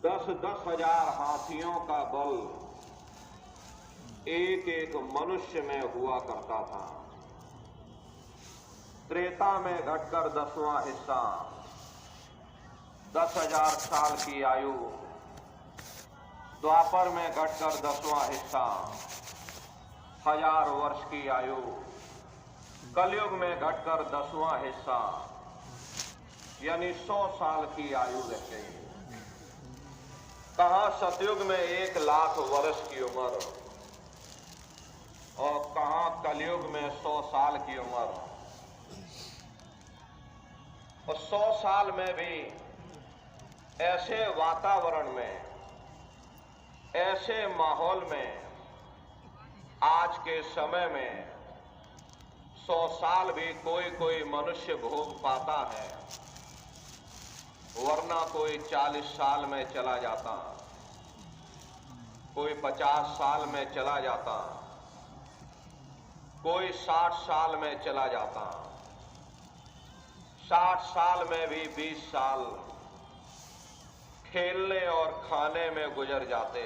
10-10 हजार हाथियों का बल एक एक मनुष्य में हुआ करता था। त्रेता में घटकर 10वां हिस्सा 10,000 साल की आयु, द्वापर में घटकर 10वां हिस्सा 1000 वर्ष की आयु, कलयुग में घटकर 10वां हिस्सा यानी 100 साल की आयु रह गई। कहां सतयुग में 1 लाख वर्ष की उम्र और कहां कलयुग में 100 साल की उम्र। और 100 साल में भी ऐसे वातावरण में, ऐसे माहौल में, आज के समय में 100 साल भी कोई मनुष्य भोग पाता है, वरना कोई 40 साल में चला जाता, कोई 50 साल में चला जाता, कोई 60 साल में चला जाता। 60 साल में भी 20 साल खेलने और खाने में गुजर जाते,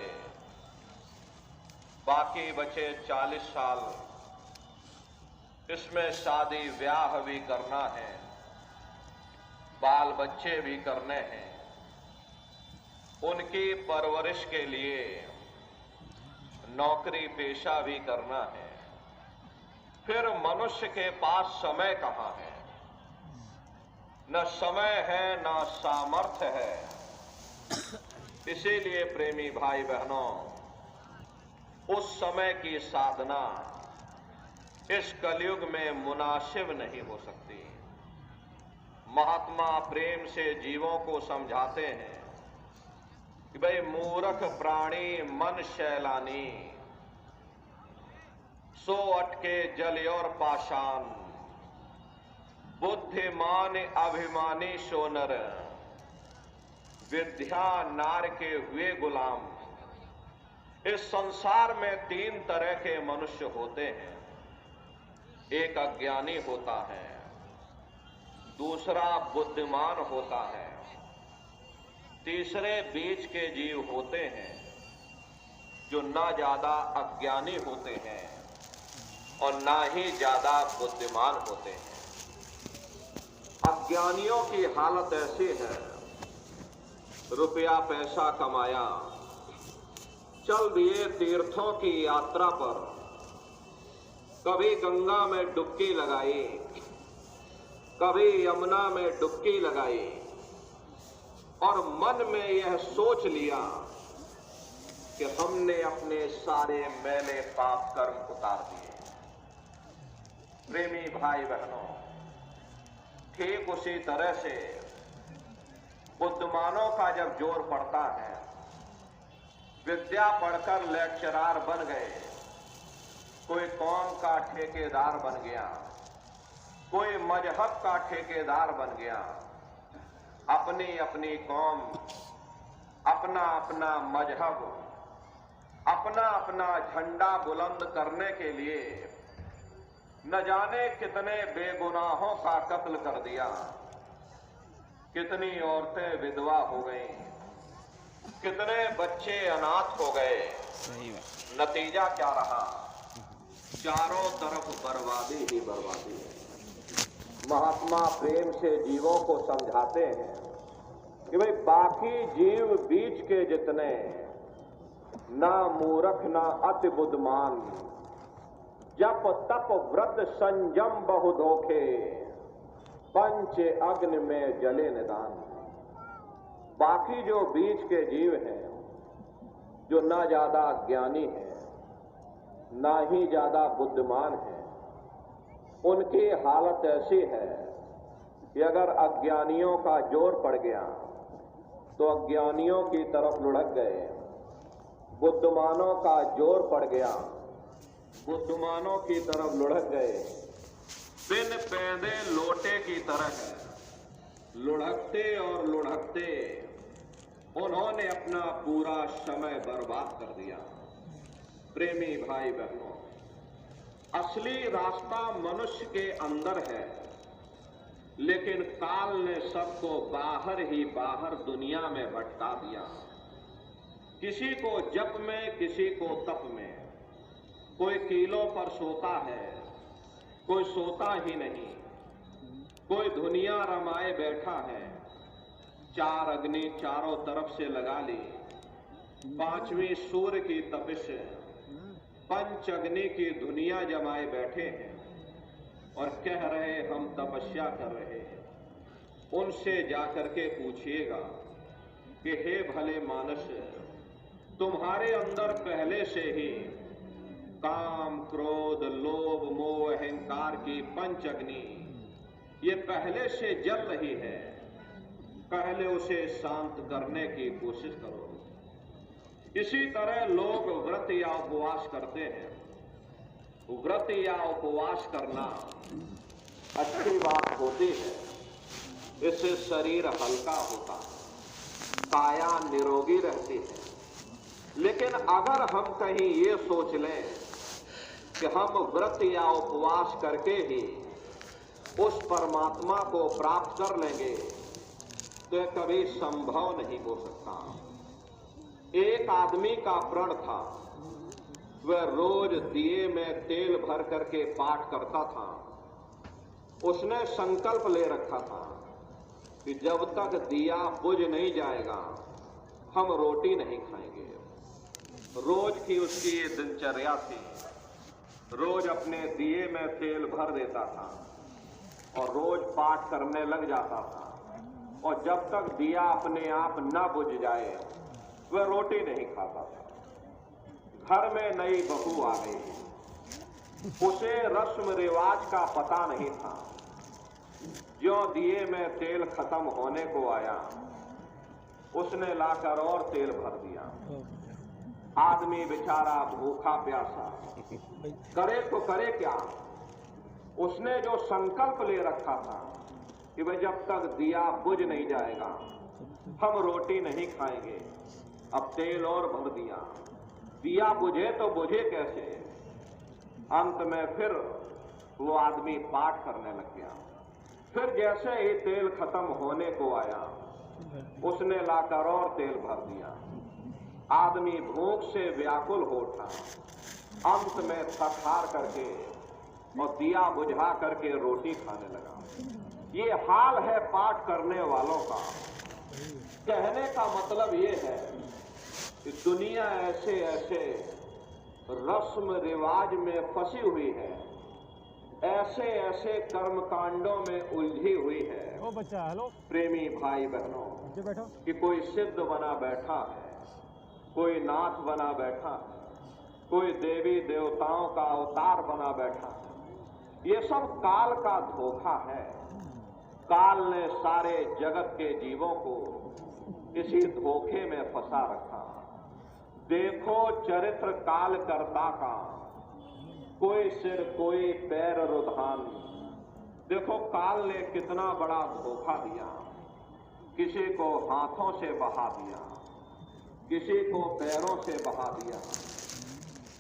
बाकी बचे 40 साल, इसमें शादी ब्याह भी करना है, बाल बच्चे भी करने हैं, उनकी परवरिश के लिए नौकरी पेशा भी करना है। फिर मनुष्य के पास समय कहां है? न समय है न सामर्थ्य है। इसीलिए प्रेमी भाई बहनों, उस समय की साधना इस कलयुग में मुनासिब नहीं हो सकती। महात्मा प्रेम से जीवों को समझाते हैं कि भाई मूर्ख प्राणी मन शैलानी, सो अटके जल और पाषाण, बुद्धिमान अभिमानी सोनर, विद्या नार के हुए गुलाम। इस संसार में 3 तरह के मनुष्य होते हैं। एक अज्ञानी होता है, दूसरा बुद्धिमान होता है, तीसरे बीच के जीव होते हैं जो ना ज्यादा अज्ञानी होते हैं और ना ही ज्यादा बुद्धिमान होते हैं। अज्ञानियों की हालत ऐसी है, रुपया पैसा कमाया, चल दिए तीर्थों की यात्रा पर, कभी गंगा में डुबकी लगाई, कभी यमुना में डुबकी लगाई और मन में यह सोच लिया कि हमने अपने सारे मैले पाप कर्म उतार दिए। प्रेमी भाई बहनों, ठीक उसी तरह से बुद्धिमानों का जब जोर पड़ता है, विद्या पढ़कर लेक्चरार बन गए, कोई कौम का ठेकेदार बन गया, कोई मजहब का ठेकेदार बन गया, अपनी अपनी कौम, अपना अपना मजहब, अपना अपना झंडा बुलंद करने के लिए न जाने कितने बेगुनाहों का कत्ल कर दिया, कितनी औरतें विधवा हो गईं, कितने बच्चे अनाथ हो गए। नतीजा क्या रहा? चारों तरफ बर्बादी ही बर्बादी है। महात्मा प्रेम से जीवों को समझाते हैं कि भाई बाकी जीव बीच के जितने, ना मूर्ख ना अति बुद्धिमान, जप तप व्रत संयम बहु धोखे, पंच अग्नि में जले निदान। बाकी जो बीच के जीव हैं, जो ना ज्यादा ज्ञानी हैं, ना ही ज्यादा बुद्धिमान हैं, उनकी हालत ऐसी है कि अगर अज्ञानियों का जोर पड़ गया तो अज्ञानियों की तरफ लुढ़क गए, बुद्धिमानों का जोर पड़ गया, बुद्धिमानों की तरफ लुढ़क गए। बिन पैदे लोटे की तरह है, लुढ़कते और लुढ़कते उन्होंने अपना पूरा समय बर्बाद कर दिया। प्रेमी भाई बहनों, असली रास्ता मनुष्य के अंदर है, लेकिन काल ने सबको बाहर ही बाहर दुनिया में भटका दिया। किसी को जप में, किसी को तप में, कोई कीलों पर सोता है, कोई सोता ही नहीं, कोई दुनिया रमाए बैठा है। चार अग्नि चारों तरफ से लगा ली, पांचवी सूर्य की तपिश, पंच अग्नि की दुनिया जमाए बैठे हैं और कह रहे हम तपस्या कर रहे हैं। उनसे जाकर के पूछिएगा कि हे भले मानस, तुम्हारे अंदर पहले से ही काम, क्रोध, लोभ, मोह, अहंकार की पंच अग्नि ये पहले से जल रही है। पहले उसे शांत करने की कोशिश करो। इसी तरह लोग व्रत या उपवास करते हैं। व्रत या उपवास करना अच्छी बात होती है, इससे शरीर हल्का होता है, काया निरोगी रहती है। लेकिन अगर हम कहीं ये सोच लें कि हम व्रत या उपवास करके ही उस परमात्मा को प्राप्त कर लेंगे, तो यह कभी संभव नहीं हो सकता। एक आदमी का प्रण था, वह रोज दिए में तेल भर करके पाठ करता था। उसने संकल्प ले रखा था कि जब तक दिया बुझ नहीं जाएगा हम रोटी नहीं खाएंगे। रोज की उसकी ये दिनचर्या थी। रोज अपने दिए में तेल भर देता था और रोज पाठ करने लग जाता था, और जब तक दिया अपने आप न बुझ जाए वह रोटी नहीं खाता था। घर में नई बहू आ गई, उसे रस्म रिवाज का पता नहीं था। जो दिए में तेल खत्म होने को आया, उसने लाकर और तेल भर दिया। आदमी बेचारा भूखा प्यासा, करे तो करे क्या। उसने जो संकल्प ले रखा था कि वह जब तक दिया बुझ नहीं जाएगा हम रोटी नहीं खाएंगे, अब तेल और भर दिया। दिया बुझे तो बुझे कैसे। अंत में फिर वो आदमी पाठ करने लग गया। फिर जैसे ही तेल खत्म होने को आया, उसने लाकर और तेल भर दिया। आदमी भूख से व्याकुल हो उठा। अंत में थक हार करके और दिया बुझा करके रोटी खाने लगा। ये हाल है पाठ करने वालों का। कहने का मतलब ये है कि दुनिया ऐसे ऐसे रस्म रिवाज में फंसी हुई है, ऐसे ऐसे कर्म कांडों में उलझी हुई है। ओ बच्चा, हेलो प्रेमी भाई बहनों, बैठो। कि कोई सिद्ध बना बैठा है, कोई नाथ बना बैठा है, कोई देवी देवताओं का अवतार बना बैठा है। ये सब काल का धोखा है। काल ने सारे जगत के जीवों को इसी धोखे में फंसा रखा। देखो चरित्र काल करता का, कोई सिर कोई पैर रुधान। देखो काल ने कितना बड़ा धोखा दिया। किसी को हाथों से बहा दिया, किसी को पैरों से बहा दिया।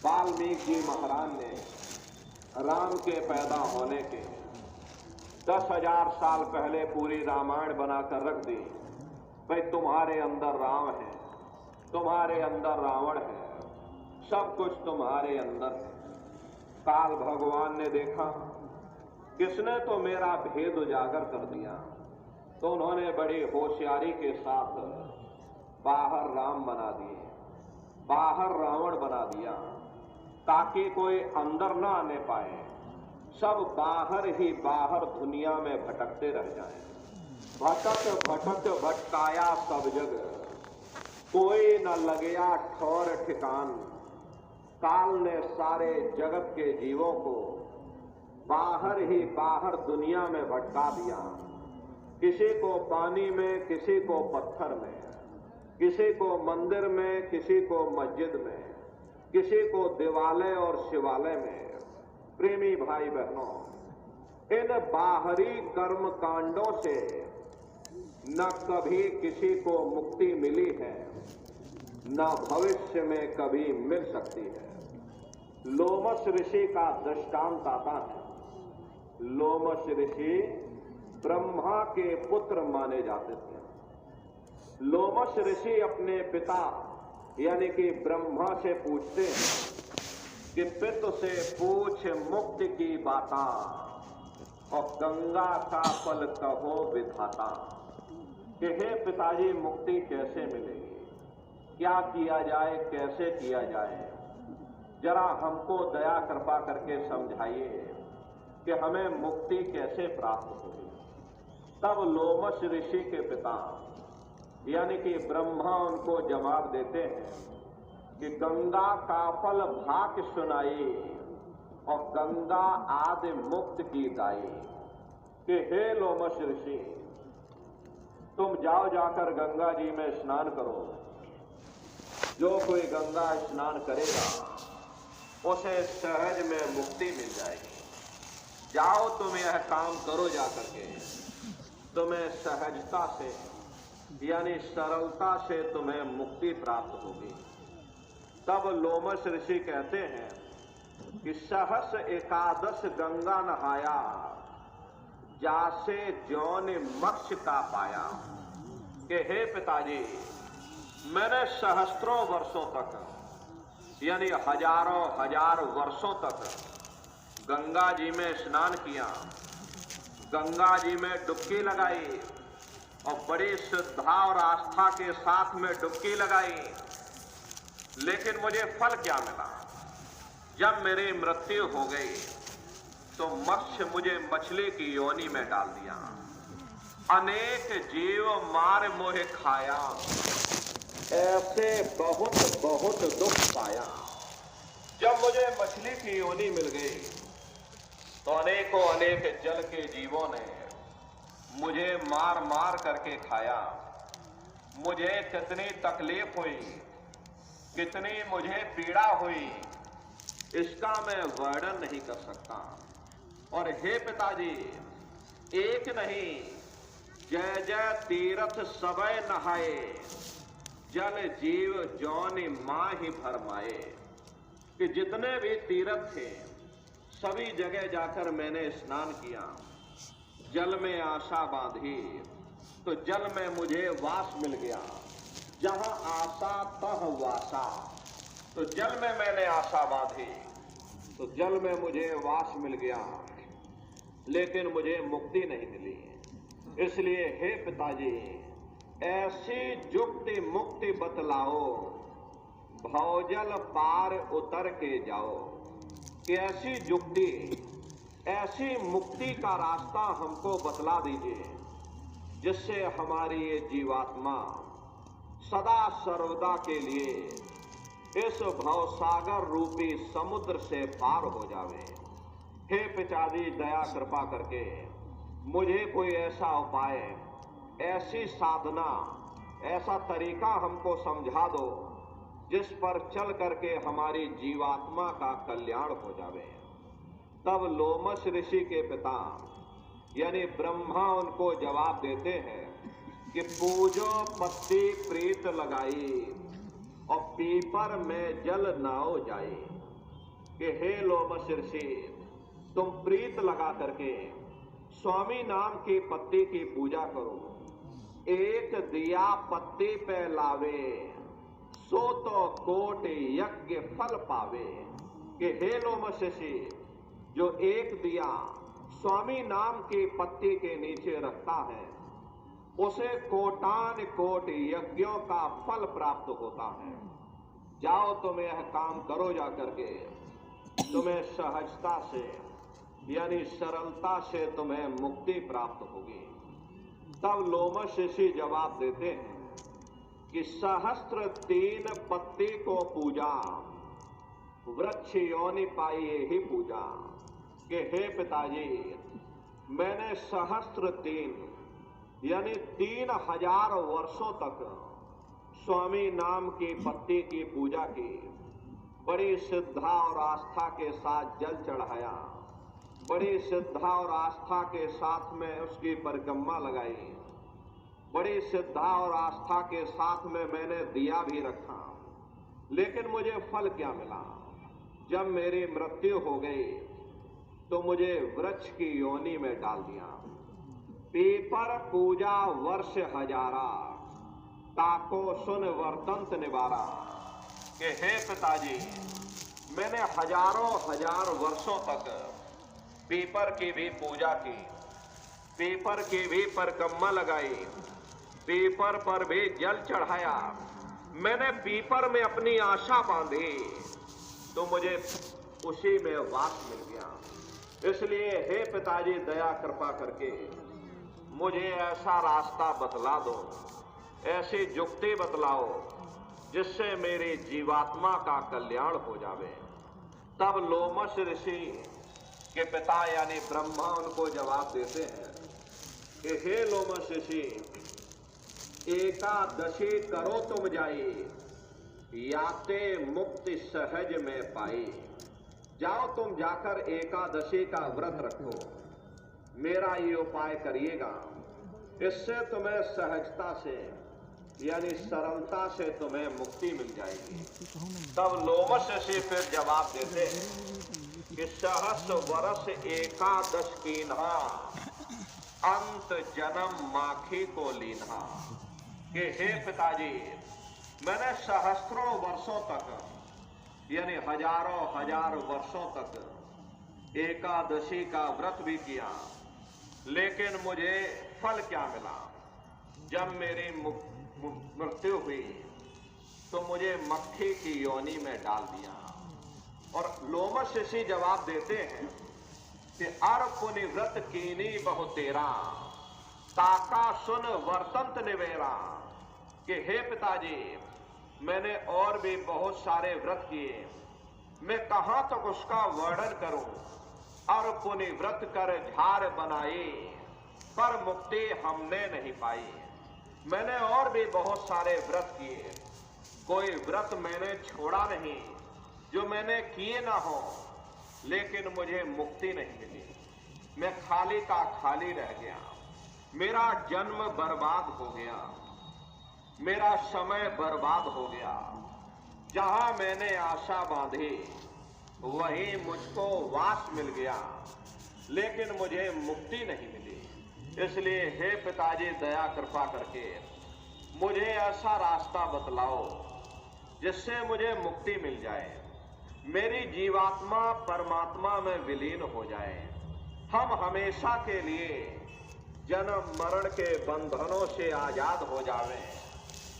वाल्मीकि जी महाराज ने राम के पैदा होने के 10,000 साल पहले पूरी रामायण बनाकर रख दी। भाई तुम्हारे अंदर राम है, तुम्हारे अंदर रावण है, सब कुछ तुम्हारे अंदर है। काल भगवान ने देखा किसने तो मेरा भेद उजागर कर दिया, तो उन्होंने बड़ी होशियारी के साथ बाहर राम बना दिए, बाहर रावण बना दिया, ताकि कोई अंदर ना आने पाए। सब बाहर ही बाहर दुनिया में भटकते रह जाएं। भटक भटक भटकाया सब जगह, कोई न लगया ठौर ठिकान। काल ने सारे जगत के जीवों को बाहर ही बाहर दुनिया में भटका दिया। किसी को पानी में, किसी को पत्थर में, किसी को मंदिर में, किसी को मस्जिद में, किसी को देवालय और शिवालय में। प्रेमी भाई बहनों, इन बाहरी कर्म कांडों से न कभी किसी को मुक्ति मिली है, न भविष्य में कभी मिल सकती है। लोमश ऋषि का दृष्टांत आता है। लोमश ऋषि ब्रह्मा के पुत्र माने जाते थे। लोमश ऋषि अपने पिता यानी कि ब्रह्मा से पूछते हैं कि पितु से पूछ मुक्ति की बाता और गंगा का फल कहो विधाता। कि हे पिताजी, मुक्ति कैसे मिलेगी, क्या किया जाए, कैसे किया जाए, जरा हमको दया कृपा करके समझाइए कि हमें मुक्ति कैसे प्राप्त होगी। तब लोमश ऋषि के पिता यानी कि ब्रह्मा उनको जवाब देते हैं कि गंगा का फल भाक सुनाई और गंगा आदि मुक्त की दाई। कि हे लोमश ऋषि, तुम जाओ जाकर गंगा जी में स्नान करो। जो कोई गंगा स्नान करेगा उसे सहज में मुक्ति मिल जाएगी। जाओ तुम यह काम करो जाकर के, तुम्हें सहजता से यानी सरलता से तुम्हें मुक्ति प्राप्त होगी। तब लोमश ऋषि कहते हैं कि सहस एकादश गंगा नहाया, जासे जौन मोक्ष का पाया। कि हे पिताजी, मैंने सहस्त्रों वर्षों तक यानी हजारों हजार वर्षों तक गंगा जी में स्नान किया, गंगा जी में डुबकी लगाई और बड़ी श्रद्धा और आस्था के साथ में डुबकी लगाई, लेकिन मुझे फल क्या मिला? जब मेरी मृत्यु हो गई तो मत्स्य मुझे मछली की योनि में डाल दिया। अनेक जीव मार मोहे खाया, ऐसे बहुत बहुत दुख पाया। जब मुझे मछली की योनि मिल गई तो अनेकों अनेक जल के जीवों ने मुझे मार मार करके खाया। मुझे कितनी तकलीफ हुई, कितनी मुझे पीड़ा हुई, इसका मैं वर्णन नहीं कर सकता। और हे पिताजी, एक नहीं जय जय तीर्थ सबय नहाए, जल जीव जौनि माहि भरमाए। कि जितने भी तीर्थ थे सभी जगह जाकर मैंने स्नान किया, जल में आशा बांधी तो जल में मुझे वास मिल गया। जहां आशा तह वासा, तो जल में मैंने आशा बांधी तो जल में मुझे वास मिल गया, लेकिन मुझे मुक्ति नहीं मिली। इसलिए हे पिताजी, ऐसी जुक्ति मुक्ति बतलाओ, भवजल पार उतर के जाओ। कि ऐसी जुक्ति, ऐसी मुक्ति का रास्ता हमको बतला दीजिए जिससे हमारी ये जीवात्मा सदा सर्वदा के लिए इस भवसागर रूपी समुद्र से पार हो जावे। हे पिताजी, दया कृपा करके मुझे कोई ऐसा उपाय, ऐसी साधना, ऐसा तरीका हमको समझा दो जिस पर चल करके हमारी जीवात्मा का कल्याण हो जावे। तब लोमश ऋषि के पिता यानी ब्रह्मा उनको जवाब देते हैं कि पूजो पत्ती प्रीत लगाई और पीपर में जल नाओ जाई। कि हे लोमश ऋषि, तुम प्रीत लगा करके स्वामी नाम की पत्ती की पूजा करो। एक दिया पत्ती पे लावे, सो तो कोट यज्ञ फल पावे। कि हे लोमश ऋषि, जो एक दिया स्वामी नाम की पत्ती के नीचे रखता है उसे कोटान कोट यज्ञों का फल प्राप्त होता है। जाओ तुम यह काम करो जाकर के, तुम्हें सहजता से यानी सरलता से तुम्हें मुक्ति प्राप्त होगी। तब लोमश ऋषि जवाब देते हैं कि सहस्त्र 3 पत्ती को पूजा, वृक्ष योनि पाइए ही पूजा। कि हे पिताजी, मैंने सहस्त्र 3 यानी 3000 वर्षों तक स्वामी नाम की पत्ती की पूजा की, बड़ी श्रद्धा और आस्था के साथ जल चढ़ाया, बड़ी श्रद्धा और आस्था के साथ में उसकी परिक्रमा लगाई, बड़ी श्रद्धा और आस्था के साथ में मैंने दिया भी रखा, लेकिन मुझे फल क्या मिला? जब मेरी मृत्यु हो गई तो मुझे वृक्ष की योनि में डाल दिया। पीपर पूजा वर्ष हजारा, ताको सुन वर्तंत निवारा। कि हे पिताजी, मैंने हजारों हजार वर्षों तक पीपर की भी पूजा की, पीपर की भी परिक्रमा लगाई, पीपर पर भी जल चढ़ाया, मैंने पीपर में अपनी आशा बांधी, तो मुझे उसी में वास मिल गया। इसलिए हे पिताजी, दया कृपा करके मुझे ऐसा रास्ता बतला दो, ऐसी जुक्ति बतलाओ जिससे मेरी जीवात्मा का कल्याण हो जावे। तब लोमश ऋषि के पिता यानी ब्रह्मा उनको जवाब देते हैं कि हे लोमश ऋषि, एकादशी करो तुम जाई, याते मुक्ति सहज में पाई। जाओ तुम जाकर एकादशी का व्रत रखो, मेरा ये उपाय करिएगा, इससे तुम्हें सहजता से यानी सरलता से तुम्हें मुक्ति मिल जाएगी। तब लोमश ऋषि फिर जवाब देते हैं कि सहस्र वर्ष एकादश कीन्हा, अंत जन्म माखी को लीन्हा। कि हे पिताजी, मैंने सहस्त्रों वर्षों तक यानी हजारों हजार वर्षों तक एकादशी का व्रत भी किया, लेकिन मुझे फल क्या मिला? जब मेरी मृत्यु हुई तो मुझे मक्खी की योनि में डाल दिया। और लोमश ऋषि जवाब देते हैं कि अर पुनि व्रत कीनी बहु तेरा, ताका सुन वर्तंत निवेरा। कि हे पिताजी, मैंने और भी बहुत सारे व्रत किए, मैं कहां तक उसका वर्णन करूं। और पुनि व्रत कर झार बनाई, पर मुक्ति हमने नहीं पाई। मैंने और भी बहुत सारे व्रत किए, कोई व्रत मैंने छोड़ा नहीं जो मैंने किए ना हो, लेकिन मुझे मुक्ति नहीं मिली। मैं खाली का खाली रह गया, मेरा जन्म बर्बाद हो गया, मेरा समय बर्बाद हो गया। जहां मैंने आशा बांधी वहीं मुझको वास मिल गया, लेकिन मुझे मुक्ति नहीं मिली। इसलिए हे पिताजी, दया कृपा करके मुझे ऐसा रास्ता बतलाओ जिससे मुझे मुक्ति मिल जाए, मेरी जीवात्मा परमात्मा में विलीन हो जाए, हम हमेशा के लिए जन्म मरण के बंधनों से आजाद हो जावें,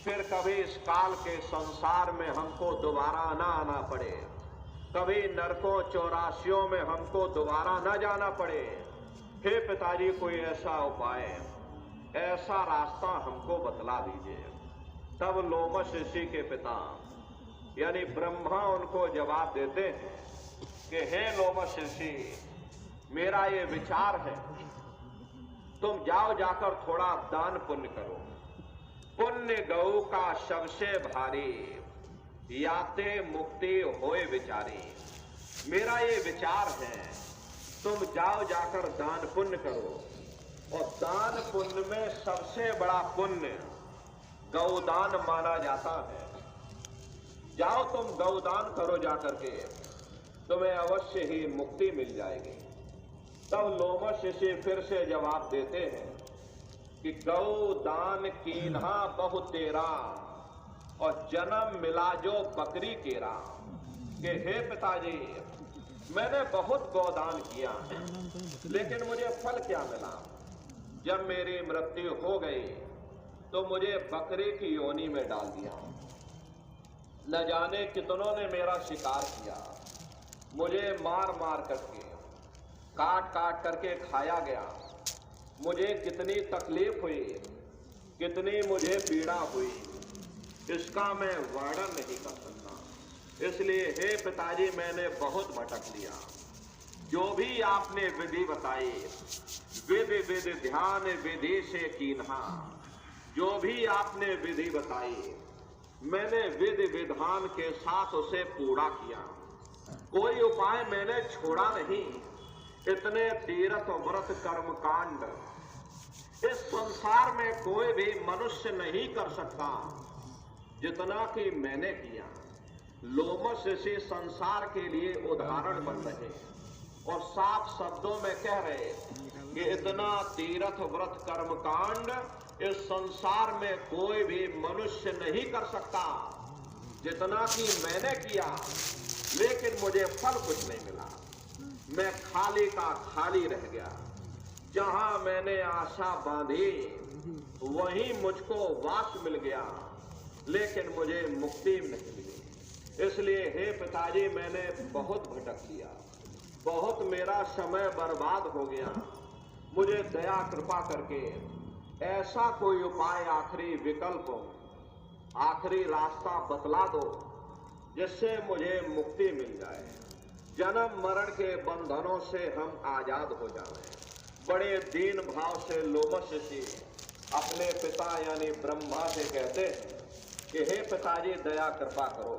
फिर कभी इस काल के संसार में हमको दोबारा ना आना पड़े, कभी नरकों चौरासियों में हमको दोबारा न जाना पड़े। हे पिताजी, कोई ऐसा उपाय, ऐसा रास्ता हमको बतला दीजिए। तब लोमश ऋषि के पिता यानी ब्रह्मा उनको जवाब देते हैं कि हे लोमश ऋषि, मेरा ये विचार है, तुम जाओ जाकर थोड़ा दान पुण्य करो। पुण्य गौ का सबसे भारी, याते मुक्ति होए विचारी। मेरा ये विचार है, तुम जाओ जाकर दान पुण्य करो। और दान पुण्य में सबसे बड़ा पुण्य गौदान माना जाता है। जाओ तुम गौदान करो जाकर के, तुम्हें अवश्य ही मुक्ति मिल जाएगी। तब लोमश ऋषि फिर से जवाब देते हैं कि गौदान कीन्हा बहु तेरा, और जन्म मिला जो बकरी केरा। कि हे पिताजी, मैंने बहुत गौदान किया है, लेकिन मुझे फल क्या मिला? जब मेरी मृत्यु हो गई तो मुझे बकरी की योनि में डाल दिया। न जाने कितनों ने मेरा शिकार किया, मुझे मार मार करके काट काट करके खाया गया। मुझे कितनी तकलीफ हुई, कितनी मुझे पीड़ा हुई, इसका मैं वर्णन नहीं कर सकता। इसलिए हे पिताजी, मैंने बहुत भटक लिया। जो भी आपने विधि बताई, विध विध ध्यान विधि से कीन्हा, जो भी आपने विधि बताई मैंने विधि विधान के साथ उसे पूरा किया। कोई उपाय मैंने छोड़ा नहीं। इतने तीर्थ व्रत कर्म कांड इस संसार में कोई भी मनुष्य नहीं कर सकता जितना कि मैंने किया। लोमश ऋषि संसार के लिए उदाहरण बन रहे और साफ शब्दों में कह रहे कि इतना तीर्थ व्रत कर्म कांड इस संसार में कोई भी मनुष्य नहीं कर सकता जितना कि मैंने किया, लेकिन मुझे फल कुछ नहीं मिला। मैं खाली का खाली रह गया। जहां मैंने आशा बांधी वहीं मुझको वास मिल गया, लेकिन मुझे मुक्ति नहीं मिली। इसलिए हे पिताजी, मैंने बहुत भटक किया, बहुत मेरा समय बर्बाद हो गया। मुझे दया कृपा करके ऐसा कोई उपाय, आखिरी विकल्प, आखिरी रास्ता बतला दो जिससे मुझे मुक्ति मिल जाए, जन्म मरण के बंधनों से हम आजाद हो जाएं। बड़े दीन भाव से लोमश ऋषि अपने पिता यानी ब्रह्मा से कहते हैं कि हे पिताजी, दया कृपा करो,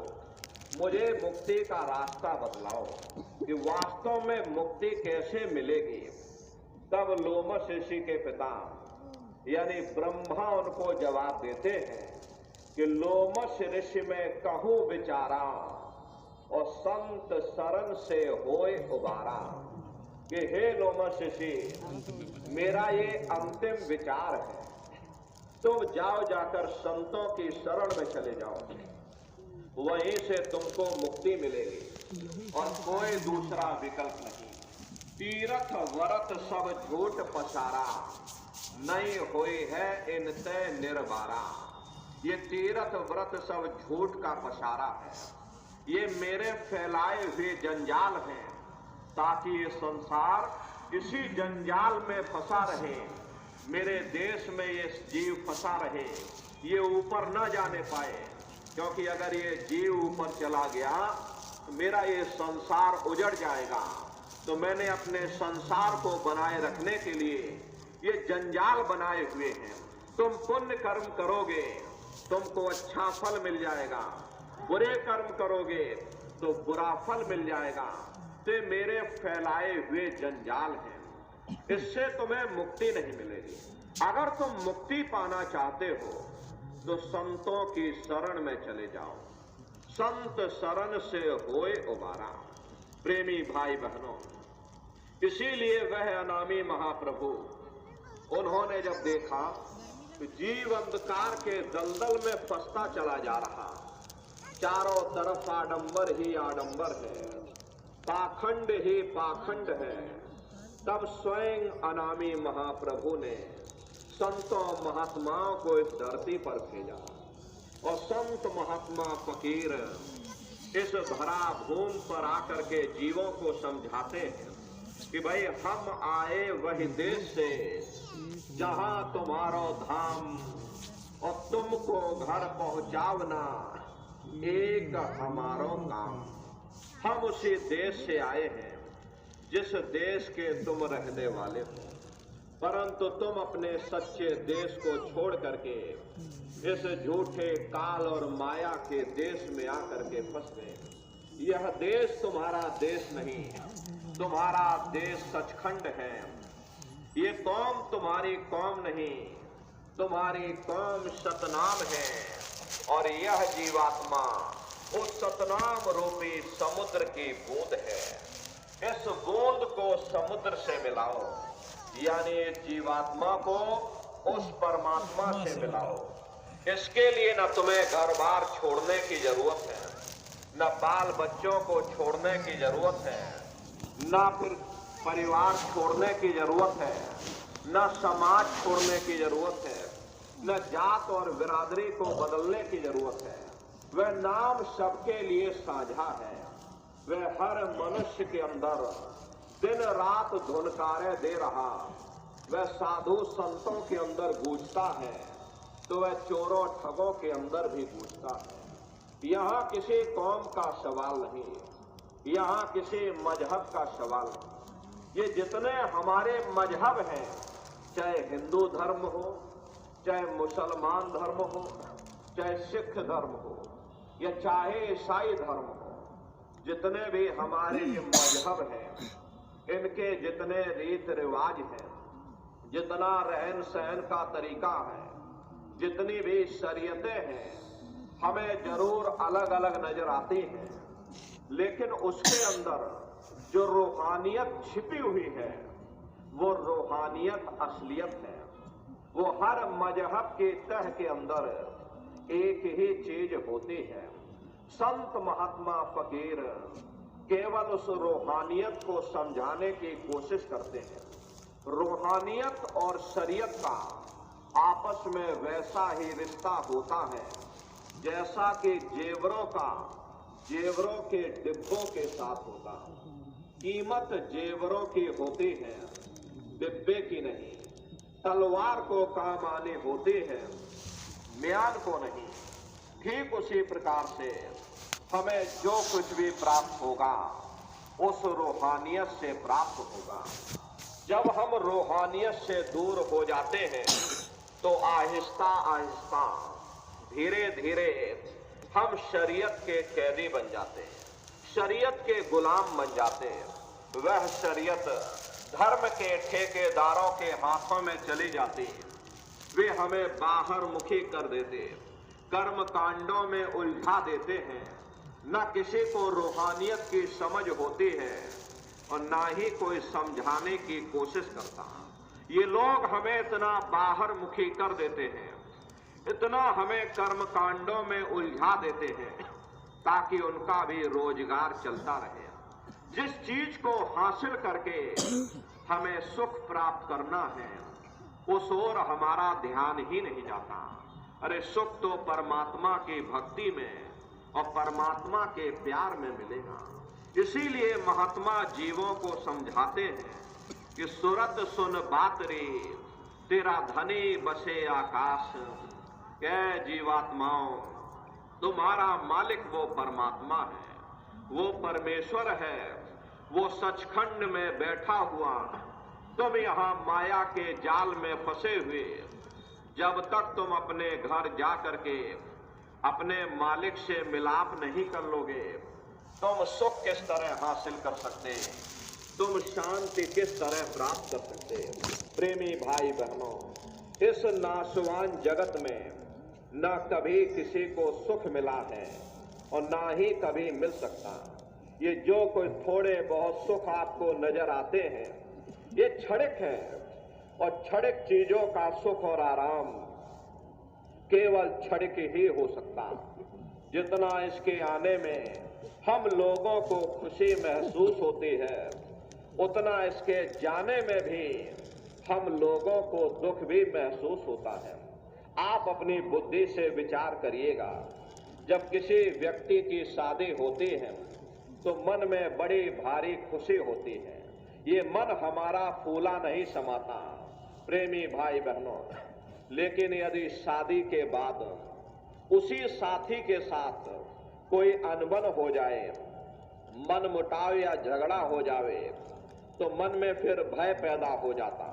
मुझे मुक्ति का रास्ता बतलाओ कि वास्तव में मुक्ति कैसे मिलेगी। तब लोमश ऋषि के पिता यानी ब्रह्मा उनको जवाब देते हैं कि लोमश ऋषि में कहूं विचारा और संत शरण से होए उबारा। कि हे लोमश ऋषि, मेरा ये अंतिम विचार है, तुम जाकर संतों की शरण में चले जाओ, वहीं से तुमको मुक्ति मिलेगी और कोई दूसरा विकल्प नहीं। तीर्थ व्रत सब झूठ पसारा, नहीं हुई है इनते निर्वारा। ये तीर्थ व्रत सब झूठ का पसारा है, ये मेरे फैलाए हुए जंजाल हैं, ताकि ये संसार इसी जंजाल में फंसा रहे। मेरे देश में ये जीव फंसा रहे, ये ऊपर न जाने पाए, क्योंकि अगर ये जीव ऊपर चला गया तो मेरा ये संसार उजड़ जाएगा। तो मैंने अपने संसार को बनाए रखने के लिए ये जंजाल बनाए हुए हैं। तुम पुण्य कर्म करोगे तुमको अच्छा फल मिल जाएगा, बुरे कर्म करोगे तो बुरा फल मिल जाएगा। ते मेरे फैलाए हुए जंजाल हैं, इससे तुम्हें मुक्ति नहीं मिलेगी। अगर तुम मुक्ति पाना चाहते हो तो संतों की शरण में चले जाओ, संत शरण से होए उबारा। प्रेमी भाई बहनों, इसीलिए वह अनामी महाप्रभु, उन्होंने जब देखा कि जीव अंधकार के दलदल में फंसता चला जा रहा, चारों तरफ आडंबर ही आडंबर है, पाखंड ही पाखंड है, तब स्वयं अनामी महाप्रभु ने संतों महात्माओं को इस धरती पर भेजा। और संत महात्मा फकीर इस धरा भूमि पर आकर के जीवों को समझाते हैं कि भाई, हम आए वही देश से जहां तुम्हारो धाम, और तुमको घर पहुंचावना एक हमारो काम। हम उसी देश से आए हैं जिस देश के तुम रहने वाले हो, परंतु तुम अपने सच्चे देश को छोड़ करके इस झूठे काल और माया के देश में आकर के फंस गए। यह देश तुम्हारा देश नहीं, तुम्हारा देश सचखंड है। ये कौम तुम्हारी कौम नहीं, तुम्हारी कौम सतनाम है, और यह जीवात्मा उस सतनाम रूपी समुद्र की बूंद है। इस बूंद को समुद्र से मिलाओ, यानी जीवात्मा को उस परमात्मा से मिलाओ। इसके लिए न तुम्हें घर बार छोड़ने की जरूरत है, न बाल बच्चों को छोड़ने की जरूरत है, न फिर परिवार छोड़ने की जरूरत है, न समाज छोड़ने की जरूरत है, न जात और बिरादरी को बदलने की जरूरत है। वह नाम सबके लिए साझा है। वह हर मनुष्य के अंदर दिन रात धुनकारे दे रहा। वह साधु संतों के अंदर गूंजता है तो वह चोरों ठगों के अंदर भी गूंजता है। यहाँ किसी कौम का सवाल नहीं, यहाँ किसी मजहब का सवाल नहीं। ये जितने हमारे मजहब हैं, चाहे हिंदू धर्म हो, चाहे मुसलमान धर्म हो, चाहे सिख धर्म हो, या चाहे ईसाई धर्म हो, जितने भी हमारे ये मजहब हैं, इनके जितने रीत रिवाज हैं, जितना रहन सहन का तरीका है, जितनी भी शरीयतें हैं, हमें जरूर अलग अलग नजर आती हैं, लेकिन उसके अंदर जो रूहानियत छिपी हुई है वो रूहानियत असलियत है। वो हर मजहब के तह के अंदर एक ही चीज होती है, संत महात्मा फकीर केवल उस रूहानियत को समझाने की कोशिश करते हैं। रूहानियत और शरीयत का आपस में वैसा ही रिश्ता होता है जैसा कि जेवरों का जेवरों के डिब्बों के साथ होता है। कीमत जेवरों की होती है, डिब्बे की नहीं। तलवार को काम आनी होती है, म्यान को नहीं। ठीक उसी प्रकार से हमें जो कुछ भी प्राप्त होगा उस रूहानियत से प्राप्त होगा। जब हम रूहानियत से दूर हो जाते हैं तो आहिस्ता आहिस्ता धीरे धीरे हम शरीयत के कैदी बन जाते हैं, शरीयत के गुलाम बन जाते हैं। वह शरीयत धर्म के ठेकेदारों के हाथों में चली जाती है। वे हमें बाहर मुखी कर देते, कर्म कांडों में उलझा देते हैं। न किसी को रूहानियत की समझ होती है और ना ही कोई समझाने की कोशिश करता। ये लोग हमें इतना बाहर मुखी कर देते हैं, इतना हमें कर्म कांडों में उलझा देते हैं ताकि उनका भी रोजगार चलता रहे। जिस चीज को हासिल करके हमें सुख प्राप्त करना है उस ओर हमारा ध्यान ही नहीं जाता। अरे सुख तो परमात्मा की भक्ति में और परमात्मा के प्यार में मिलेगा। इसीलिए महात्मा जीवों को समझाते हैं कि सुरत सुन बात रे, तेरा धनी बसे आकाश। क्या जीवात्माओं, तुम्हारा मालिक वो परमात्मा है, वो परमेश्वर है, वो सचखंड में बैठा हुआ। तुम यहाँ माया के जाल में फंसे हुए, जब तक तुम अपने घर जा करके अपने मालिक से मिलाप नहीं कर लोगे, तुम सुख किस तरह हासिल कर सकते, तुम शांति किस तरह प्राप्त कर सकते। प्रेमी भाई बहनों, इस नाशवान जगत में न कभी किसी को सुख मिला है और ना ही कभी मिल सकता। ये जो कोई थोड़े बहुत सुख आपको नजर आते हैं ये क्षणिक है, और क्षणिक चीजों का सुख और आराम केवल क्षणिक ही हो सकता। जितना इसके आने में हम लोगों को खुशी महसूस होती है, उतना इसके जाने में भी हम लोगों को दुख भी महसूस होता है। आप अपनी बुद्धि से विचार करिएगा, जब किसी व्यक्ति की शादी होती है तो मन में बड़ी भारी खुशी होती है। ये मन हमारा फूला नहीं समाता प्रेमी भाई बहनों। लेकिन यदि शादी के बाद उसी साथी के साथ कोई अनबन हो जाए, मन मुटाव या झगड़ा हो जावे, तो मन में फिर भय पैदा हो जाता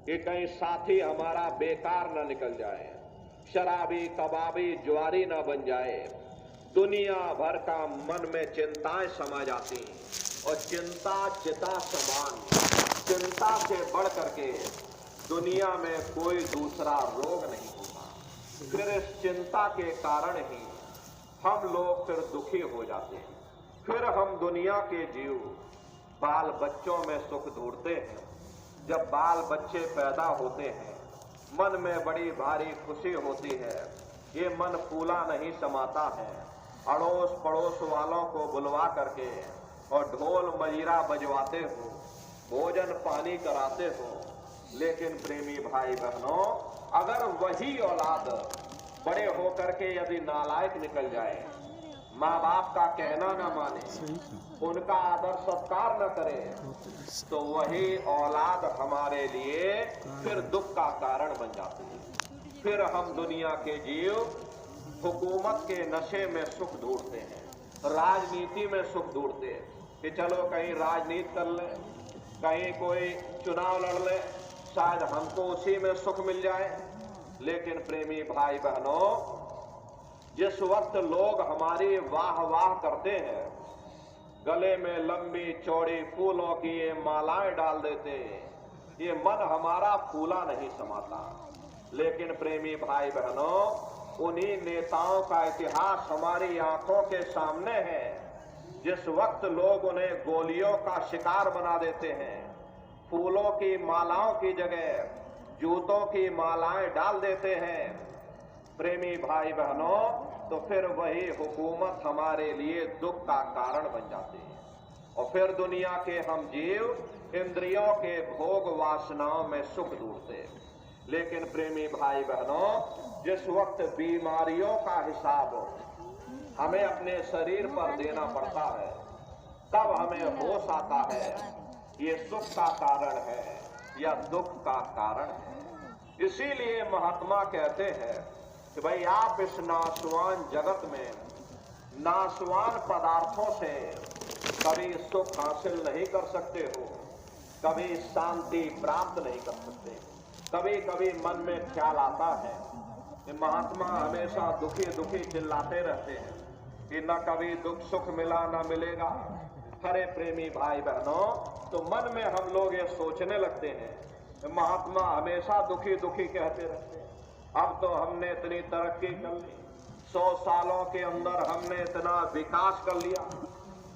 कि कहीं साथी हमारा बेकार न निकल जाए, शराबी कबाबी जुआरी न बन जाए। दुनिया भर का मन में चिंताएं समा जाती और चिंता चिता समान, चिंता से बढ़ करके दुनिया में कोई दूसरा रोग नहीं होता। फिर इस चिंता के कारण ही हम लोग फिर दुखी हो जाते हैं। फिर हम दुनिया के जीव बाल बच्चों में सुख ढूंढते हैं। जब बाल बच्चे पैदा होते हैं मन में बड़ी भारी खुशी होती है, ये मन फूला नहीं समाता है। अड़ोस पड़ोस वालों को बुलवा करके और ढोल मजीरा बजवाते हो, भोजन पानी कराते हो। लेकिन प्रेमी भाई बहनों, अगर वही औलाद बड़े होकर के यदि नालायक निकल जाए, माँ बाप का कहना न माने, उनका आदर सत्कार न करे, तो वही औलाद हमारे लिए फिर दुख का कारण बन जाती है। फिर हम दुनिया के जीव हुकूमत के नशे में सुख ढूंढते हैं, राजनीति में सुख ढूंढते हैं कि चलो कहीं राजनीति कर ले, कहीं कोई चुनाव लड़ ले, शायद हमको उसी में सुख मिल जाए। लेकिन प्रेमी भाई बहनों, जिस वक्त लोग हमारी वाह वाह करते हैं, गले में लंबी चौड़ी फूलों की ये मालाएं डाल देते हैं, ये मन हमारा फूला नहीं समाता। लेकिन प्रेमी भाई बहनों, उन्हीं नेताओं का इतिहास हमारी आंखों के सामने है। जिस वक्त लोग उन्हें गोलियों का शिकार बना देते हैं, फूलों की मालाओं की जगह जूतों की मालाएं डाल देते हैं, प्रेमी भाई बहनों, तो फिर वही हुकूमत हमारे लिए दुख का कारण बन जाती है और फिर दुनिया के हम जीव इंद्रियों के भोग वासनाओं में सुख ढूंढते। लेकिन प्रेमी भाई बहनों, जिस वक्त बीमारियों का हिसाब हमें अपने शरीर पर देना पड़ता है, तब हमें होश आता है ये सुख का कारण है या दुख का कारण है। इसीलिए महात्मा कहते हैं कि भाई आप इस नाशवान जगत में नाशवान पदार्थों से कभी सुख हासिल नहीं कर सकते हो, कभी शांति प्राप्त नहीं कर सकते। कभी कभी मन में ख्याल आता है कि महात्मा हमेशा दुखी दुखी चिल्लाते रहते हैं कि न कभी दुख सुख मिला न मिलेगा। हरे प्रेमी भाई बहनों, तो मन में हम लोग ये सोचने लगते हैं कि महात्मा हमेशा दुखी दुखी कहते रहते हैं। अब तो हमने इतनी तरक्की कर ली, 100 सालों के अंदर हमने इतना विकास कर लिया।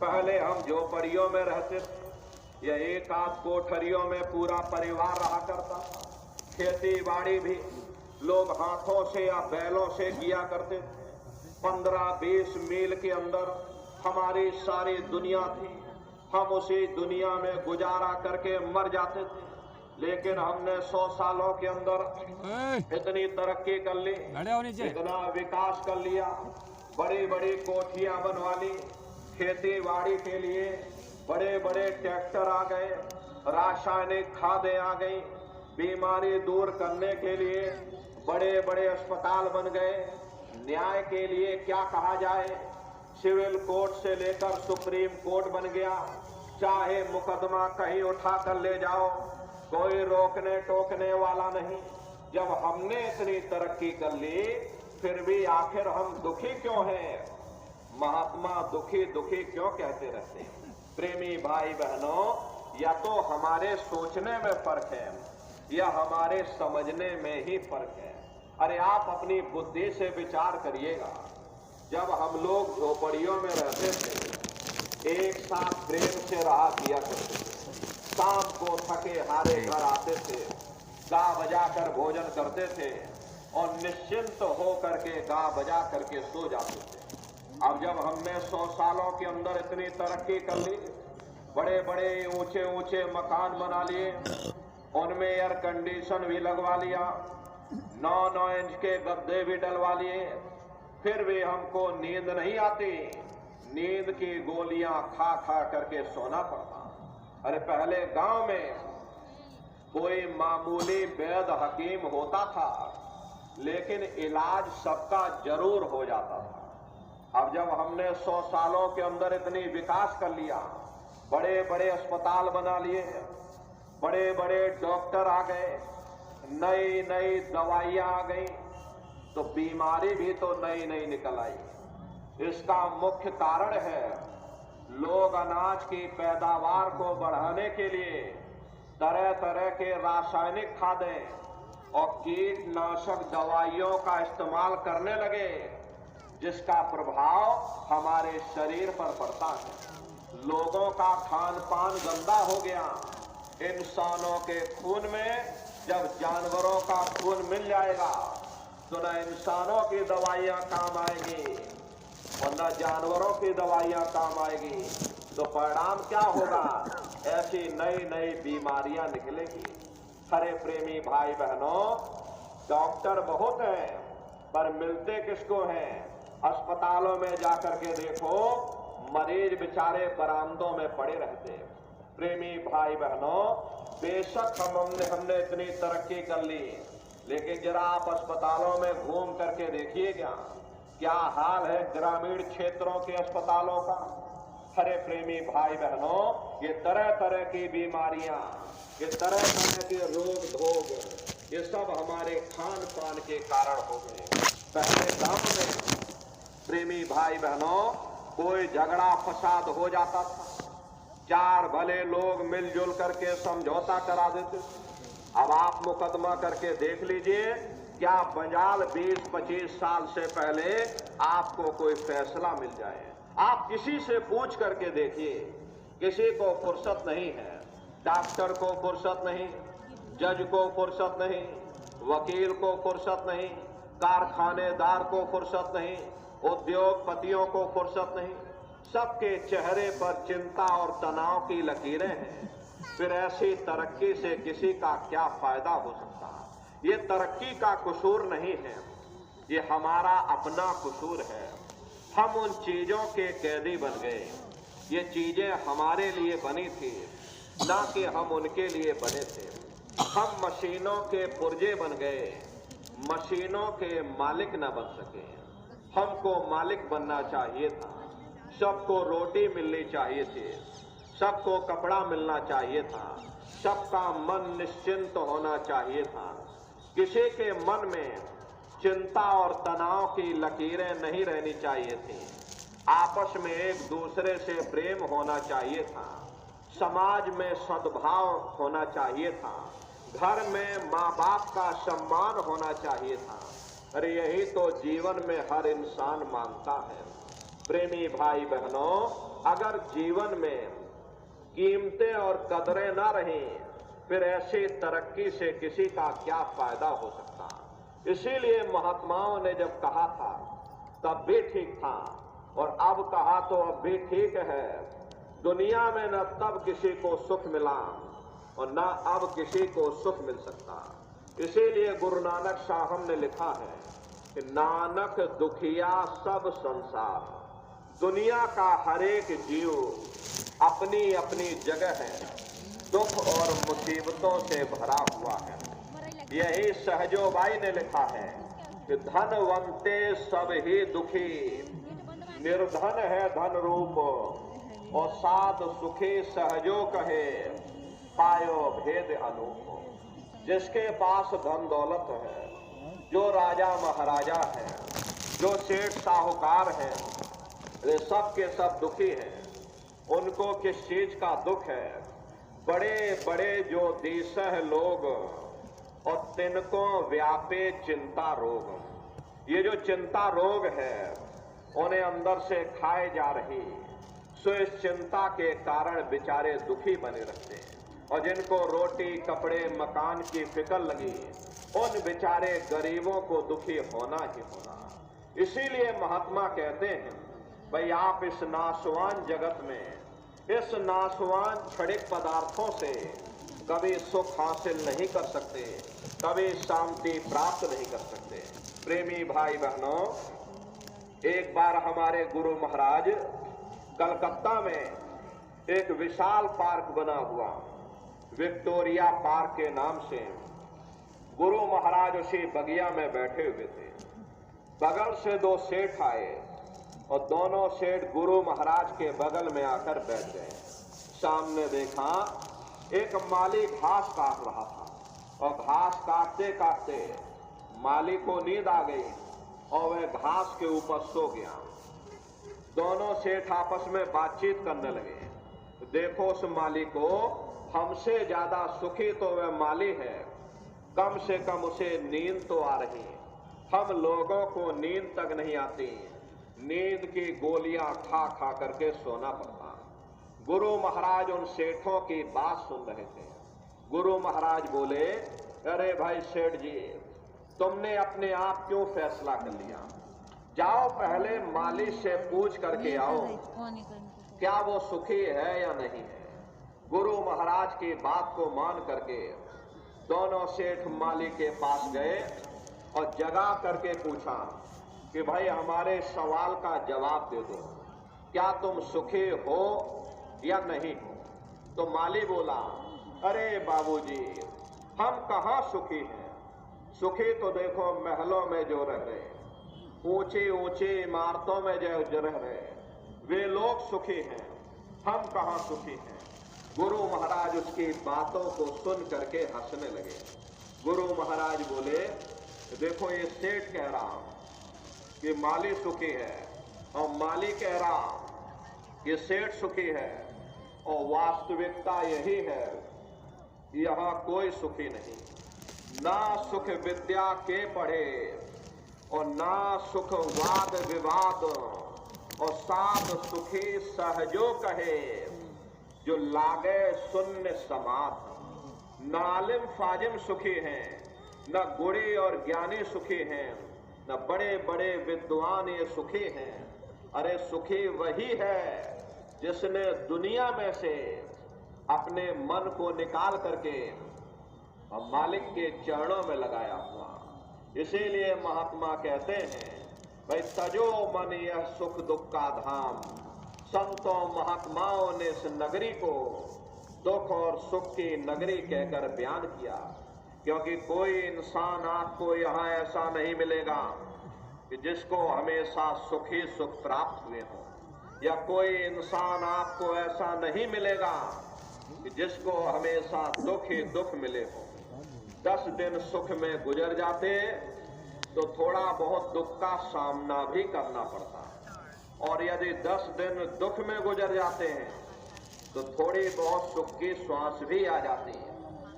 पहले हम झोपड़ियों में रहते थे, या एक आध कोठरियों में पूरा परिवार रहा करता था। खेती बाड़ी भी लोग हाथों से या बैलों से किया करते थे। 15-20 मील के अंदर हमारी सारी दुनिया थी, हम उसी दुनिया में गुजारा करके मर जाते थे। लेकिन हमने 100 सालों के अंदर इतनी तरक्की कर ली, इतना विकास कर लिया, बड़ी बड़ी कोठियां बनवा ली, खेती बाड़ी के लिए बड़े बड़े ट्रैक्टर आ गए, रासायनिक खादें आ गई, बीमारी दूर करने के लिए बड़े बड़े अस्पताल बन गए। न्याय के लिए क्या कहा जाए, सिविल कोर्ट से लेकर सुप्रीम कोर्ट बन गया। चाहे मुकदमा कहीं उठा कर ले जाओ, कोई रोकने टोकने वाला नहीं। जब हमने इतनी तरक्की कर ली, फिर भी आखिर हम दुखी क्यों हैं? महात्मा दुखी दुखी क्यों कहते रहते हैं? प्रेमी भाई बहनों, या तो हमारे सोचने में फर्क है या हमारे समझने में ही फर्क है। अरे आप अपनी बुद्धि से विचार करिएगा, जब हम लोग झोपड़ियों में रहते थे, एक साथ प्रेम से रहा किया करते थे, शाम को थके हारे घर आते थे, गा बजा कर भोजन करते थे और निश्चिंत हो करके गा बजा करके सो जाते थे। अब जब हमने 100 सालों के अंदर इतनी तरक्की कर ली, बड़े बड़े ऊंचे ऊंचे मकान बना लिए, उनमें एयर कंडीशन भी लगवा लिया, 9-9 इंच के गद्दे भी डलवा लिए, फिर भी हमको नींद नहीं आती। नींद की गोलियां खा खा करके सोना पड़ता। अरे पहले गांव में कोई मामूली वैद्य हकीम होता था, लेकिन इलाज सबका जरूर हो जाता था। अब जब हमने 100 सालों के अंदर इतनी विकास कर लिया, बड़े बड़े अस्पताल बना लिए, बड़े बड़े डॉक्टर आ गए, नई नई दवाइयां आ गई, तो बीमारी भी तो नई नई निकल आई। इसका मुख्य कारण है लोग अनाज की पैदावार को बढ़ाने के लिए तरह तरह के रासायनिक खादें और कीटनाशक दवाइयों का इस्तेमाल करने लगे, जिसका प्रभाव हमारे शरीर पर पड़ता है। लोगों का खान पान गंदा हो गया। इंसानों के खून में जब जानवरों का खून मिल जाएगा, तो न इंसानों की दवाइयां काम आएगी और न जानवरों की दवाइयां काम आएगी। तो परिणाम क्या होगा? ऐसी नई नई बीमारियां निकलेगी। हरे प्रेमी भाई बहनों, डॉक्टर बहुत हैं, पर मिलते किसको हैं? अस्पतालों में जाकर के देखो, मरीज बेचारे बरामदों में पड़े रहते। प्रेमी भाई बहनों, बेशक हमने इतनी तरक्की कर ली, लेकिन जरा आप अस्पतालों में घूम करके देखिएगा, क्या हाल है ग्रामीण क्षेत्रों के अस्पतालों का। हरे प्रेमी भाई बहनों, ये तरह तरह की बीमारियां, ये तरह तरह के रोग धोग, ये सब हमारे खान पान के कारण हो गए। पहले गांव में प्रेमी भाई बहनों कोई झगड़ा फसाद हो जाता था, 4 भले लोग मिलजुल करके समझौता करा देते। अब आप मुकदमा करके देख लीजिए, क्या बंजाल 20-25 साल से पहले आपको कोई फैसला मिल जाए। आप किसी से पूछ करके देखिए, किसी को फुर्सत नहीं है। डॉक्टर को फुर्सत नहीं, जज को फुर्सत नहीं, वकील को फुर्सत नहीं, कारखानेदार को फुर्सत नहीं, उद्योगपतियों को फुर्सत नहीं, सबके चेहरे पर चिंता और तनाव की लकीरें हैं। फिर ऐसी तरक्की से किसी का क्या फायदा हो सकता है? ये तरक्की का कसूर नहीं है, ये हमारा अपना कसूर है। हम उन चीजों के कैदी बन गए। ये चीजें हमारे लिए बनी थी, ना कि हम उनके लिए बने थे। हम मशीनों के पुर्जे बन गए, मशीनों के मालिक न बन सके। हमको मालिक बनना चाहिए था। सबको रोटी मिलनी चाहिए थी, सबको कपड़ा मिलना चाहिए था, सबका मन निश्चिंत होना चाहिए था। किसी के मन में चिंता और तनाव की लकीरें नहीं रहनी चाहिए थी। आपस में एक दूसरे से प्रेम होना चाहिए था। समाज में सद्भाव होना चाहिए था। घर में माँ बाप का सम्मान होना चाहिए था। अरे यही तो जीवन में हर इंसान मांगता है। प्रेमी भाई बहनों, अगर जीवन में कीमतें और कदरें ना रहें, फिर ऐसी तरक्की से किसी का क्या फायदा हो सकता। इसीलिए महात्माओं ने जब कहा था तब भी ठीक था, और अब कहा तो अब भी ठीक है। दुनिया में न तब किसी को सुख मिला और न अब किसी को सुख मिल सकता। इसीलिए गुरु नानक साहब ने लिखा है कि नानक दुखिया सब संसार। दुनिया का हर एक जीव अपनी अपनी जगह है, दुख और मुसीबतों से भरा हुआ है। यही सहजोबाई ने लिखा है कि धनवंते सब ही दुखी, निर्धन है धन रूप, और साध सुखी सहजो कहे, पायो भेद अनूप। जिसके पास धन दौलत है, जो राजा महाराजा है, जो सेठ साहूकार है, वे सब के सब दुखी हैं। उनको किस चीज का दुख है? बड़े बड़े जो देशह लोग और तिनको व्यापे चिंता रोग। ये जो चिंता रोग है उन्हें अंदर से खाए जा रही, सो इस चिंता के कारण बेचारे दुखी बने रहते हैं। और जिनको रोटी कपड़े मकान की फिक्र लगी, उन बेचारे गरीबों को दुखी होना ही होना। इसीलिए महात्मा कहते हैं, भाई आप इस नाशवान जगत में, इस नाशवान क्षणिक पदार्थों से कभी सुख हासिल नहीं कर सकते, कभी शांति प्राप्त नहीं कर सकते। प्रेमी भाई बहनों, एक बार हमारे गुरु महाराज कलकत्ता में एक विशाल पार्क बना हुआ, विक्टोरिया पार्क के नाम से, गुरु महाराज उसी बगिया में बैठे हुए थे। बगल से दो सेठ आए और दोनों सेठ गुरु महाराज के बगल में आकर बैठ गए। सामने देखा एक माली घास काट रहा था, और घास काटते काटते माली को नींद आ गई और वह घास के ऊपर सो गया। दोनों सेठ आपस में बातचीत करने लगे। देखो उस माली को, हमसे ज्यादा सुखी तो वह माली है, कम से कम उसे नींद तो आ रही। हम लोगों को नींद तक नहीं आती, नींद की गोलियां खा खा करके सोना पड़ता। गुरु महाराज उन सेठों की बात सुन रहे थे। गुरु महाराज बोले, अरे भाई सेठ जी, तुमने अपने आप क्यों फैसला कर लिया? जाओ पहले माली से पूछ करके आओ क्या वो सुखी है या नहीं है। गुरु महाराज की बात को मान करके दोनों सेठ माली के पास गए और जगा करके पूछा कि भाई हमारे सवाल का जवाब दे दो, क्या तुम सुखी हो या नहीं हो? तो माली बोला, अरे बाबूजी, हम कहाँ सुखी हैं? सुखी तो देखो महलों में जो रह रहे, ऊंची ऊंची इमारतों में जो रह रहे, वे लोग सुखी हैं, हम कहाँ सुखी हैं। गुरु महाराज उसकी बातों को सुन करके हंसने लगे। गुरु महाराज बोले, देखो ये सेठ कह रहा कि माली सुखी है, और माली कह रहा कि सेठ सुखी है, और वास्तविकता यही है, यहाँ कोई सुखी नहीं। ना सुख विद्या के पढ़े और ना सुख वाद विवाद, और साध सुखी सहजो कहे, जो लागे शून्य समाध। ना आलिम फाजिम सुखी हैं, न गुणी और ज्ञानी सुखी हैं, न बड़े बड़े विद्वान ये सुखी हैं। अरे सुखी वही है जिसने दुनिया में से अपने मन को निकाल करके मालिक के चरणों में लगाया हुआ। इसीलिए महात्मा कहते हैं, भाई तजो मन यह सुख दुख का धाम। संतों महात्माओं ने इस नगरी को दुख और सुख की नगरी कहकर बयान किया, क्योंकि कोई इंसान आपको यहाँ ऐसा नहीं मिलेगा कि जिसको हमेशा सुख ही सुख प्राप्त हुए हो, या कोई इंसान आपको ऐसा नहीं मिलेगा कि जिसको हमेशा दुख ही दुख मिले हो। 10 दिन सुख में गुजर जाते तो थोड़ा बहुत दुख का सामना भी करना पड़ता, और यदि 10 दिन दुख में गुजर जाते हैं तो थोड़ी बहुत सुख की श्वास भी आ जाती है।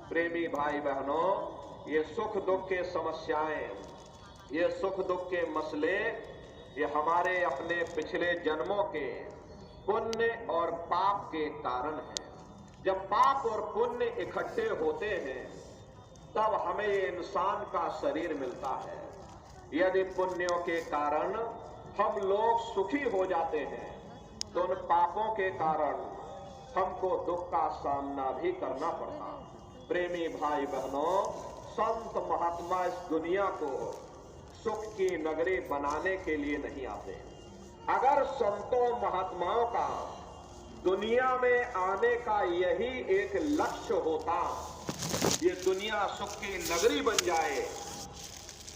प्रेमी भाई बहनों, ये सुख दुख के समस्याएं, ये सुख दुख के मसले, ये हमारे अपने पिछले जन्मों के पुण्य और पाप के कारण हैं। जब पाप और पुण्य इकट्ठे होते हैं तब हमें ये इंसान का शरीर मिलता है। यदि पुण्यों के कारण हम लोग सुखी हो जाते हैं तो उन पापों के कारण हमको दुख का सामना भी करना पड़ता। प्रेमी भाई बहनों, संत महात्मा इस दुनिया को सुख की नगरी बनाने के लिए नहीं आते। अगर संतों महात्माओं का दुनिया में आने का यही एक लक्ष्य होता, ये दुनिया सुख की नगरी बन जाए,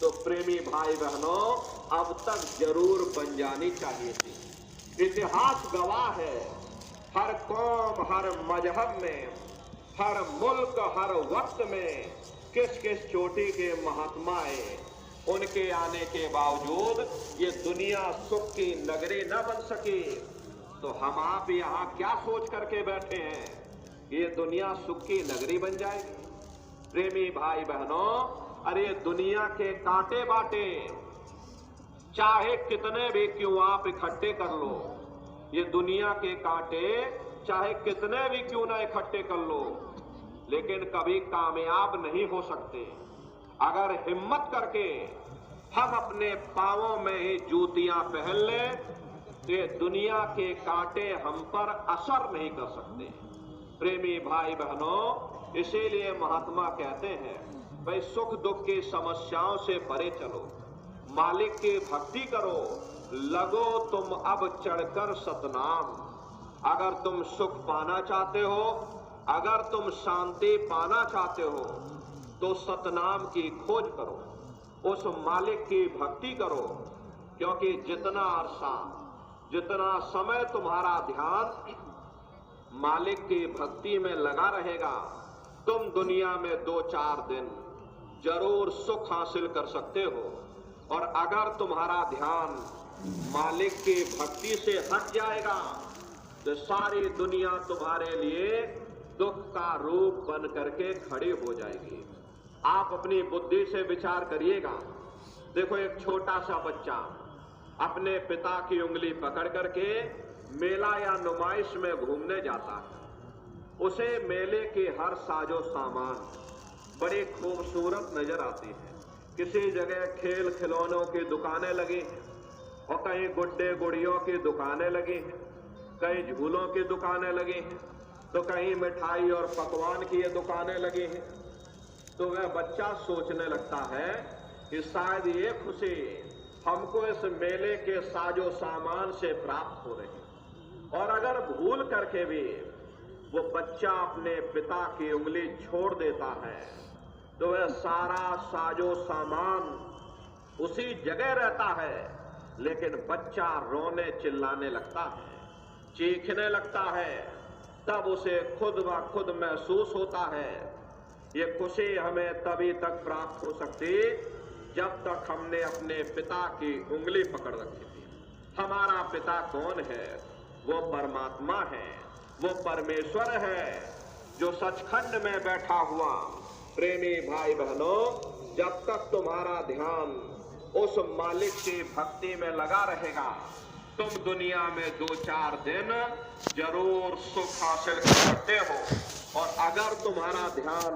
तो प्रेमी भाई बहनों अब तक जरूर बन जानी चाहिए थी। इतिहास गवाह है, हर कौम, हर मजहब में, हर मुल्क, हर वक्त में किस किस चोटी के महात्मा आए, उनके आने के बावजूद ये दुनिया सुख की नगरी न बन सकी। तो हम आप यहाँ क्या सोच करके बैठे हैं, ये दुनिया सुख की नगरी बन जाएगी? प्रेमी भाई बहनों, अरे दुनिया के कांटे बाटे चाहे कितने भी क्यों आप इकट्ठे कर लो, ये दुनिया के कांटे चाहे कितने भी क्यों ना इकट्ठे कर लो, लेकिन कभी कामयाब नहीं हो सकते। अगर हिम्मत करके हम अपने पांवों में ही जूतियां पहन लें तो ये दुनिया के कांटे हम पर असर नहीं कर सकते। प्रेमी भाई बहनों, इसीलिए महात्मा कहते हैं, भाई सुख दुख की समस्याओं से परे चलो, मालिक की भक्ति करो, लगो तुम अब चढ़कर सतनाम। अगर तुम सुख पाना चाहते हो, अगर तुम शांति पाना चाहते हो, तो सतनाम की खोज करो, उस मालिक की भक्ति करो, क्योंकि जितना अरसा, जितना समय तुम्हारा ध्यान मालिक की भक्ति में लगा रहेगा, तुम दुनिया में 2-4 दिन जरूर सुख हासिल कर सकते हो। और अगर तुम्हारा ध्यान मालिक की भक्ति से हट जाएगा तो सारी दुनिया तुम्हारे लिए दुख का रूप बन करके खड़ी हो जाएगी। आप अपनी बुद्धि से विचार करिएगा। देखो, एक छोटा सा बच्चा अपने पिता की उंगली पकड़ करके मेला या नुमाइश में घूमने जाता है। उसे मेले के हर साजो सामान बड़ी खूबसूरत नजर आती है। किसी जगह खेल खिलौनों की दुकानें लगी हैं, और कहीं गुड्डे गुड़ियों की दुकानें लगी हैं, कहीं झूलों की दुकानें लगी हैं, तो कहीं मिठाई और पकवान की ये दुकानें लगी हैं। तो वह बच्चा सोचने लगता है कि शायद ये खुशी हमको इस मेले के साजो सामान से प्राप्त हो रही। और अगर भूल करके भी वो बच्चा अपने पिता की उंगली छोड़ देता है तो वह सारा साजो सामान उसी जगह रहता है, लेकिन बच्चा रोने चिल्लाने लगता है, चीखने लगता है। तब उसे खुद ब खुद महसूस होता है ये खुशी हमें तभी तक प्राप्त हो सकती जब तक हमने अपने पिता की उंगली पकड़ रखी थी। हमारा पिता कौन है? वो परमात्मा है, वो परमेश्वर है जो सचखंड में बैठा हुआ। प्रेमी भाई बहनों, जब तक तुम्हारा ध्यान उस मालिक की भक्ति में लगा रहेगा, तुम दुनिया में 2-4 दिन जरूर सुख हासिल कर सकते हो। और अगर तुम्हारा ध्यान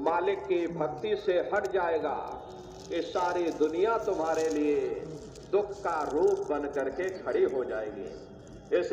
मालिक की भक्ति से हट जाएगा ये सारी दुनिया तुम्हारे लिए दुख का रूप बन करके खड़ी हो जाएगी।